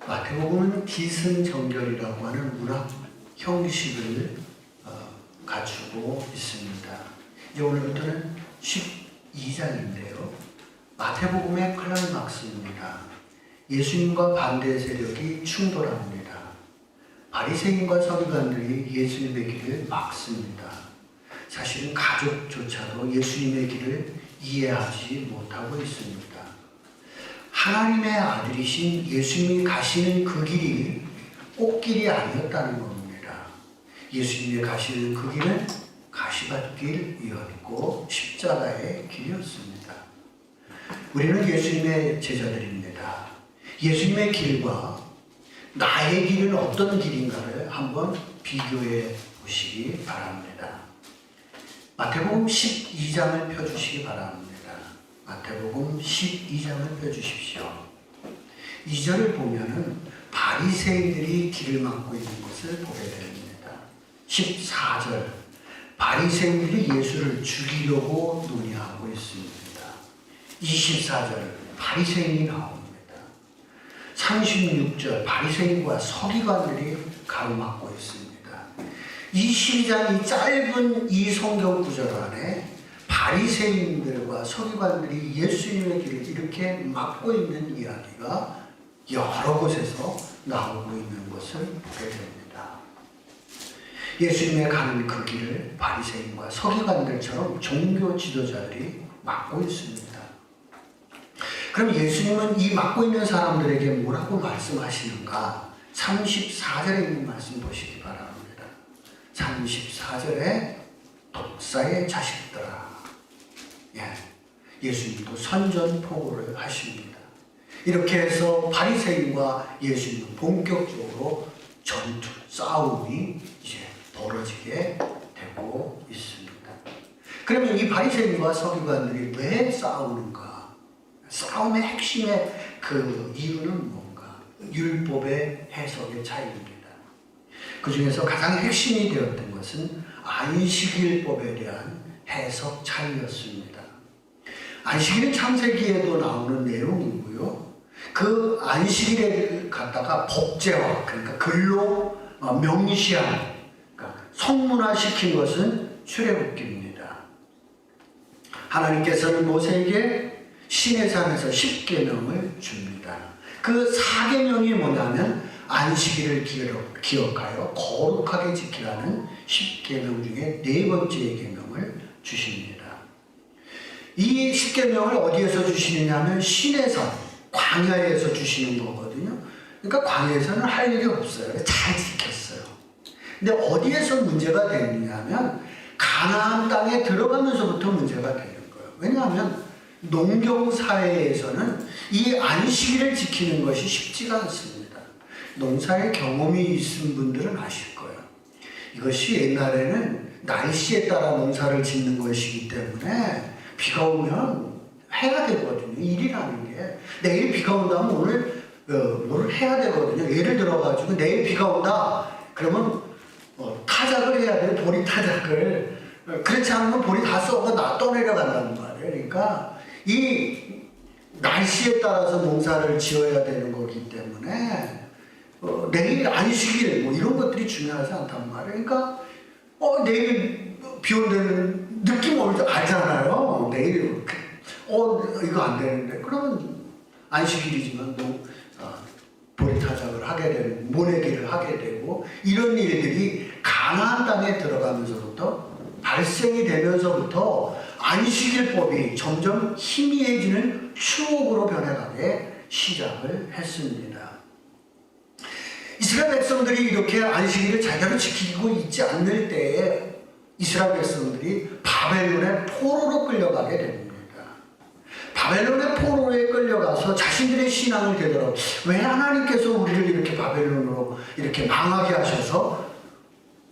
마태복음은 기승전결이라고 하는 문학 형식을 갖추고 있습니다. 이제 오늘부터는 12장인데요. 마태복음의 클라이막스입니다. 예수님과 반대 세력이 충돌합니다. 바리새인과 서기관들이 예수님의 길을 막습니다. 사실은 가족조차도 예수님의 길을 이해하지 못하고 있습니다. 하나님의 아들이신 예수님이 가시는 그 길이 꽃길이 아니었다는 겁니다. 예수님이 가시는 그 길은 가시밭길이었고 십자가의 길이었습니다. 우리는 예수님의 제자들입니다. 예수님의 길과 나의 길은 어떤 길인가를 한번 비교해 보시기 바랍니다. 마태복음 12장을 펴주시기 바랍니다. 마태복음 12장을 펴주십시오. 2절을 보면은 바리새인들이 길을 막고 있는 것을 보게 됩니다. 14절 바리새인들이 예수를 죽이려고 논의하고 있습니다. 24절 바리새인이 나옵니다. 36절 바리새인과 서기관들이 가로막고 있습니다. 이 12장 이 짧은 이 성경 구절 안에 바리새인들과 서기관들이 예수님의 길을 이렇게 막고 있는 이야기가 여러 곳에서 나오고 있는 것을 보게 됩니다. 예수님의 가는 그 길을 바리새인과 서기관들처럼 종교 지도자들이 막고 있습니다. 그럼 예수님은 이 막고 있는 사람들에게 뭐라고 말씀하시는가? 34절에 있는 말씀 보시기 바랍니다. 34절에 독사의 자식들아. 예수님도 선전포고를 하십니다. 이렇게 해서 바리새인과 예수님은 본격적으로 전투, 싸움이 이제 벌어지게 되고 있습니다. 그러면 이 바리새인과 서기관들이 왜 싸우는가? 싸움의 핵심의 그 이유는 뭔가? 율법의 해석의 차이입니다. 그 중에서 가장 핵심이 되었던 것은 안식일법에 대한 해석 차이였습니다. 안식일은 창세기에도 나오는 내용이고요. 그 안식일에 갖다가 법제화, 그러니까 글로 명시한, 그러니까 성문화시킨 것은 출애굽기입니다. 하나님께서는 모세에게 시내산에서 10계명을 줍니다. 그 4계명이 뭐냐면 안식일을 기억하여 거룩하게 지키라는 10계명 중에 4번째 계명을 주십니다. 이 10계명을 어디에서 주시느냐면 시내산, 광야에서 주시는 거거든요. 그러니까 광야에서는 할 일이 없어요. 잘 지켰어요. 근데 어디에서 문제가 되느냐면 가나안 땅에 들어가면서부터 문제가 되는 거예요. 왜냐하면 농경사회에서는 이 안식일을 지키는 것이 쉽지가 않습니다. 농사의 경험이 있은 분들은 아실 거예요. 이것이 옛날에는 날씨에 따라 농사를 짓는 것이기 때문에 비가 오면 해야 되거든요. 일이라는 게. 내일 비가 온다면 오늘 뭘 해야 되거든요. 예를 들어가지고 내일 비가 온다. 그러면 타작을 해야 돼요. 보리 타작을. 그렇지 않으면 보리 다 썩어 떠내려간다는 말이에요. 그러니까 이 날씨에 따라서 농사를 지어야 되는 거기 때문에 내일 안식일 뭐 이런 것들이 중요하지 않단 말이에요. 그러니까 내일 비 온다는 느낌 알잖아요. 내일 이거 안 되는데 그러면 안식일이지만 보리 타작을 하게 되는 모내기를 하게 되고 이런 일들이 가나안 땅에 들어가면서부터 발생이 되면서부터 안식일법이 점점 희미해지는 추억으로 변해가게 시작을 했습니다. 이스라엘 백성들이 이렇게 안식일을 제대로 지키고 있지 않을 때에 이스라엘 백성들이 바벨론의 포로로 끌려가게 됩니다. 바벨론의 포로에 끌려가서 자신들의 신앙을 되돌아보고 왜 하나님께서 우리를 이렇게 바벨론으로 이렇게 망하게 하셔서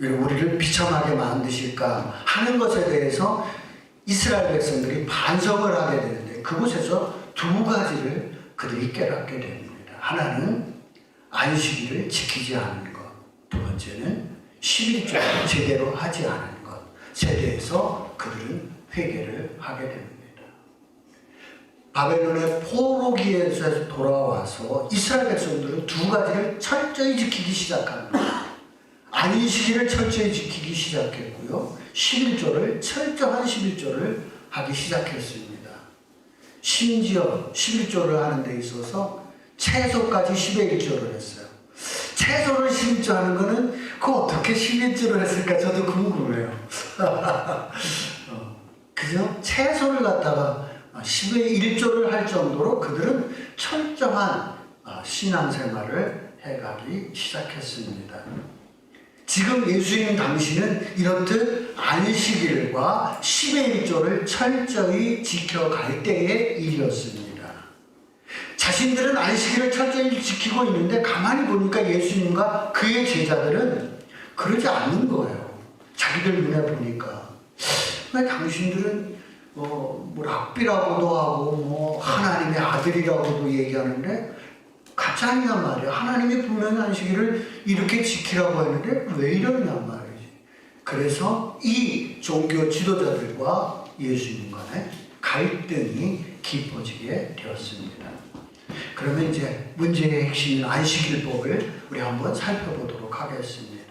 우리를 비참하게 만드실까 하는 것에 대해서 이스라엘 백성들이 반성을 하게 되는데 그곳에서 두 가지를 그들이 깨닫게 됩니다. 하나는 안식일을 지키지 않는 것, 두 번째는 11조를 제대로 하지 않은 것, 세 대해서 그들은 회개를 하게 됩니다. 바벨론의 포로기에서 돌아와서 이스라엘 백성들은 두 가지를 철저히 지키기 시작합니다. 안식일을 철저히 지키기 시작했고요. 11조를 철저한 11조를 하기 시작했습니다. 심지어 11조를 하는 데 있어서 채소까지 10의 1조를 했어요. 채소를 11조 하는 거는 그 어떻게 11조를 했을까 저도 궁금해요. 그죠? 채소를 갖다가 10의 1조를 할 정도로 그들은 철저한 신앙생활을 해가기 시작했습니다. 지금 예수님 당시는 이렇듯 안식일과 10의 1조를 철저히 지켜갈 때의 일이었습니다. 자신들은 안식일을 철저히 지키고 있는데 가만히 보니까 예수님과 그의 제자들은 그러지 않는 거예요. 자기들 눈에 보니까. 왜 당신들은 랍비라고도 하고 하나님의 아들이라고도 얘기하는데 가짜냐 말이야. 하나님이 분명히 안식일을 이렇게 지키라고 했는데 왜 이러냐 말이지. 그래서 이 종교 지도자들과 예수님 간의 갈등이 깊어지게 되었습니다. 그러면 이제 문제의 핵심인 안식일법을 우리 한번 살펴보도록 하겠습니다.